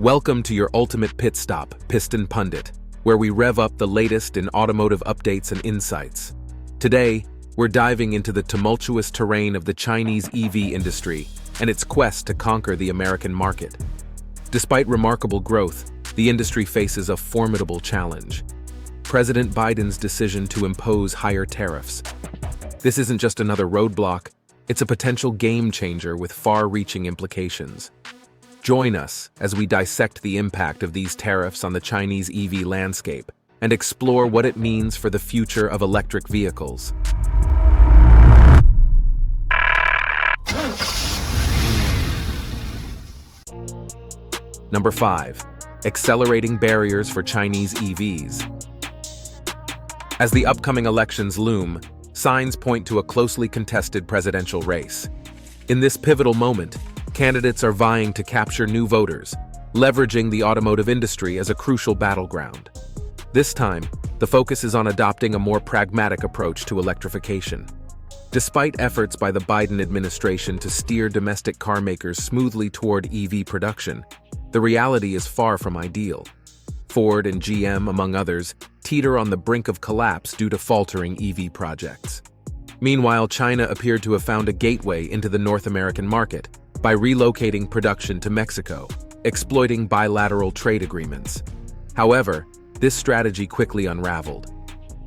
Welcome to your ultimate pit stop, Piston Pundit, where we rev up the latest in automotive updates and insights. Today, we're diving into the tumultuous terrain of the Chinese EV industry and its quest to conquer the American market. Despite remarkable growth, the industry faces a formidable challenge: President Biden's decision to impose higher tariffs. This isn't just another roadblock, it's a potential game changer with far-reaching implications. Join us as we dissect the impact of these tariffs on the Chinese EV landscape and explore what it means for the future of electric vehicles. Number 5. Accelerating barriers for Chinese EVs. As the upcoming elections loom, signs point to a closely contested presidential race. In this pivotal moment, candidates are vying to capture new voters, leveraging the automotive industry as a crucial battleground. This time, the focus is on adopting a more pragmatic approach to electrification. Despite efforts by the Biden administration to steer domestic car makers smoothly toward EV production, the reality is far from ideal. Ford and GM, among others, teeter on the brink of collapse due to faltering EV projects. Meanwhile, China appeared to have found a gateway into the North American market by relocating production to Mexico, exploiting bilateral trade agreements. However, this strategy quickly unraveled.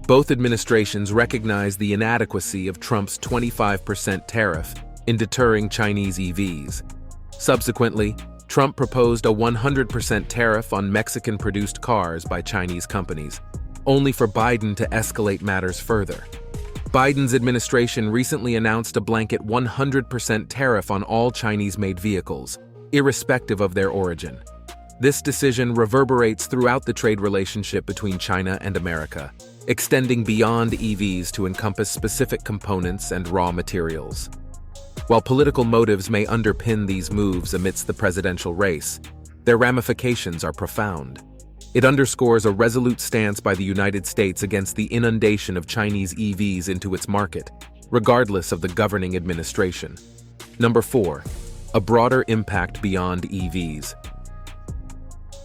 Both administrations recognized the inadequacy of Trump's 25% tariff in deterring Chinese EVs. Subsequently, Trump proposed a 100% tariff on Mexican-produced cars by Chinese companies, only for Biden to escalate matters further. Biden's administration recently announced a blanket 100% tariff on all Chinese-made vehicles, irrespective of their origin. This decision reverberates throughout the trade relationship between China and America, extending beyond EVs to encompass specific components and raw materials. While political motives may underpin these moves amidst the presidential race, their ramifications are profound. It underscores a resolute stance by the United States against the inundation of Chinese EVs into its market, regardless of the governing administration. Number 4. A broader impact beyond EVs.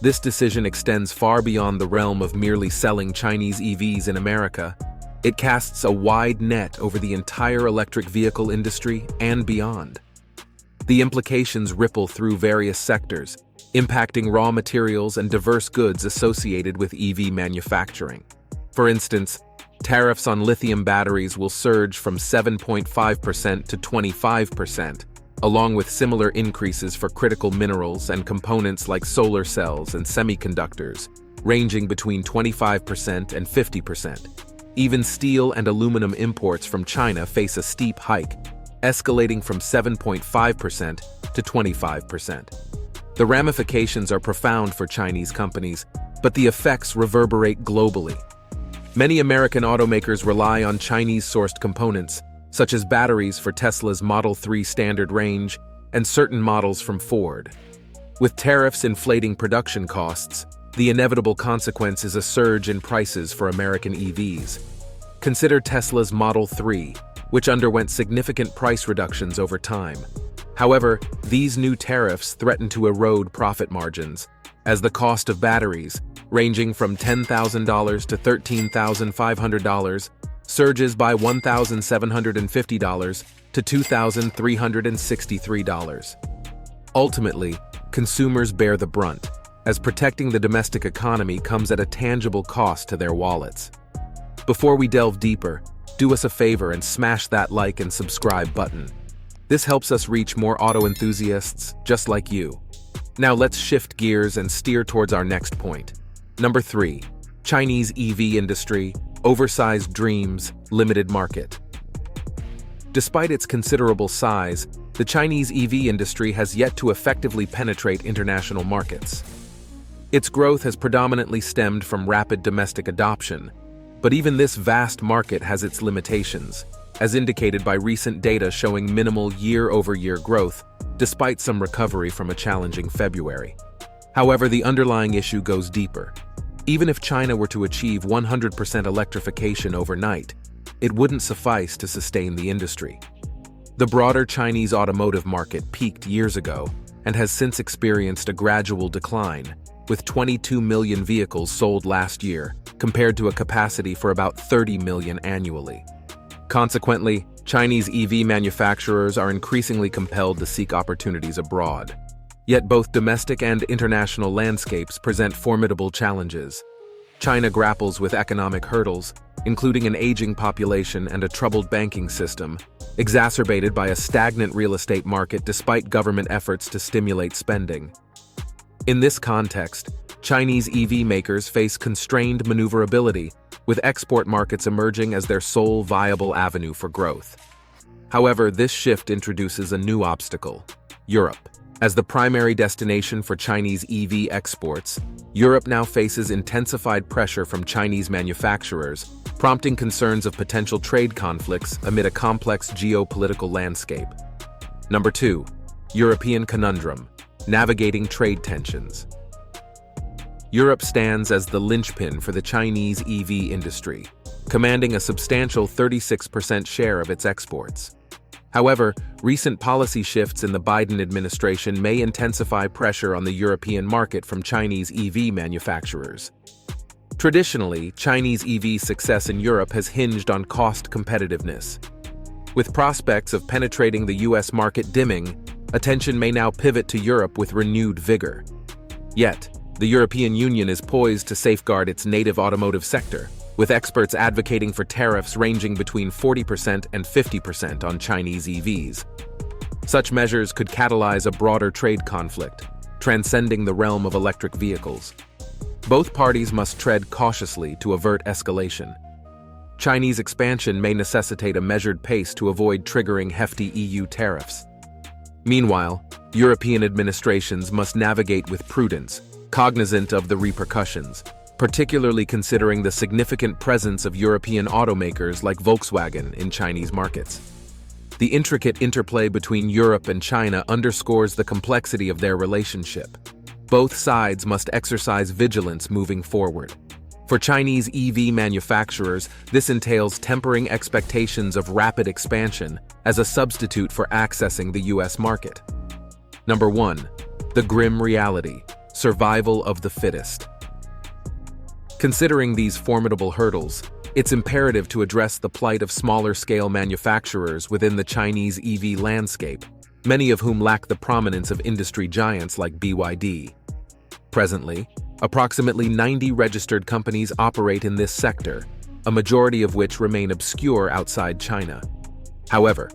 This decision extends far beyond the realm of merely selling Chinese EVs in America. It casts a wide net over the entire electric vehicle industry and beyond. The implications ripple through various sectors, impacting raw materials and diverse goods associated with EV manufacturing. For instance, tariffs on lithium batteries will surge from 7.5% to 25%, along with similar increases for critical minerals and components like solar cells and semiconductors, ranging between 25% and 50%. Even steel and aluminum imports from China face a steep hike, escalating from 7.5% to 25%. The ramifications are profound for Chinese companies, but the effects reverberate globally. Many American automakers rely on Chinese-sourced components, such as batteries for Tesla's Model 3 standard range and certain models from Ford. With tariffs inflating production costs, the inevitable consequence is a surge in prices for American EVs. Consider Tesla's Model 3, which underwent significant price reductions over time. However, these new tariffs threaten to erode profit margins, as the cost of batteries, ranging from $10,000 to $13,500, surges by $1,750 to $2,363. Ultimately, consumers bear the brunt, as protecting the domestic economy comes at a tangible cost to their wallets. Before we delve deeper, do us a favor and smash that like and subscribe button. This helps us reach more auto enthusiasts just like you. Now let's shift gears and steer towards our next point. Number 3. Chinese EV industry, oversized dreams, limited market. Despite its considerable size, the Chinese EV industry has yet to effectively penetrate international markets. Its growth has predominantly stemmed from rapid domestic adoption, but even this vast market has its limitations, as indicated by recent data showing minimal year-over-year growth, despite some recovery from a challenging February. However, the underlying issue goes deeper. Even if China were to achieve 100% electrification overnight, it wouldn't suffice to sustain the industry. The broader Chinese automotive market peaked years ago and has since experienced a gradual decline, with 22 million vehicles sold last year, compared to a capacity for about 30 million annually. Consequently, Chinese EV manufacturers are increasingly compelled to seek opportunities abroad. Yet both domestic and international landscapes present formidable challenges. China grapples with economic hurdles, including an aging population and a troubled banking system, exacerbated by a stagnant real estate market despite government efforts to stimulate spending. In this context, Chinese EV makers face constrained maneuverability, with export markets emerging as their sole viable avenue for growth. However, this shift introduces a new obstacle: Europe. As the primary destination for Chinese EV exports, Europe now faces intensified pressure from Chinese manufacturers, prompting concerns of potential trade conflicts amid a complex geopolitical landscape. Number 2. European Conundrum: navigating trade tensions. Europe stands as the linchpin for the Chinese EV industry, commanding a substantial 36% share of its exports. However, recent policy shifts in the Biden administration may intensify pressure on the European market from Chinese EV manufacturers. Traditionally, Chinese EV success in Europe has hinged on cost competitiveness. With prospects of penetrating the US market dimming, attention may now pivot to Europe with renewed vigor. Yet, the European Union is poised to safeguard its native automotive sector, with experts advocating for tariffs ranging between 40% and 50% on Chinese EVs. Such measures could catalyze a broader trade conflict, transcending the realm of electric vehicles. Both parties must tread cautiously to avert escalation. Chinese expansion may necessitate a measured pace to avoid triggering hefty EU tariffs. Meanwhile, European administrations must navigate with prudence, cognizant of the repercussions, particularly considering the significant presence of European automakers like Volkswagen in Chinese markets. The intricate interplay between Europe and China underscores the complexity of their relationship. Both sides must exercise vigilance moving forward. For Chinese EV manufacturers, this entails tempering expectations of rapid expansion as a substitute for accessing the US market. Number 1. The grim reality: survival of the fittest. Considering these formidable hurdles, it's imperative to address the plight of smaller-scale manufacturers within the Chinese EV landscape, many of whom lack the prominence of industry giants like BYD. Presently, approximately 90 registered companies operate in this sector, a majority of which remain obscure outside China. However,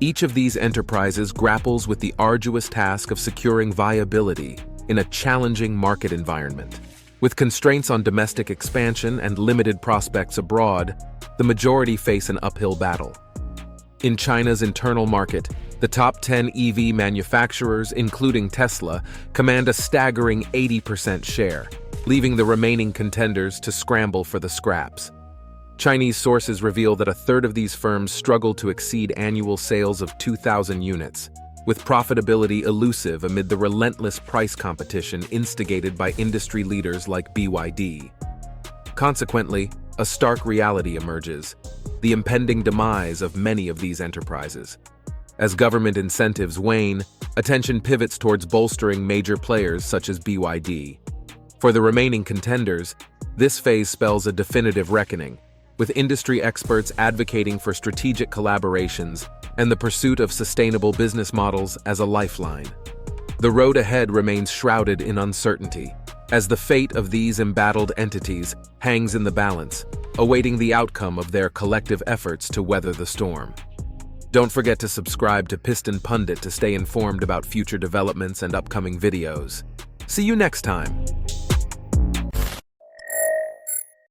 each of these enterprises grapples with the arduous task of securing viability in a challenging market environment. With constraints on domestic expansion and limited prospects abroad, the majority face an uphill battle. In China's internal market, the top 10 EV manufacturers, including Tesla, command a staggering 80% share, leaving the remaining contenders to scramble for the scraps. Chinese sources reveal that a third of these firms struggle to exceed annual sales of 2,000 units, with profitability elusive amid the relentless price competition instigated by industry leaders like BYD. Consequently, a stark reality emerges: the impending demise of many of these enterprises. As government incentives wane, attention pivots towards bolstering major players such as BYD. For the remaining contenders, this phase spells a definitive reckoning, with industry experts advocating for strategic collaborations and the pursuit of sustainable business models as a lifeline. The road ahead remains shrouded in uncertainty, as the fate of these embattled entities hangs in the balance, awaiting the outcome of their collective efforts to weather the storm. Don't forget to subscribe to Piston Pundit to stay informed about future developments and upcoming videos. See you next time!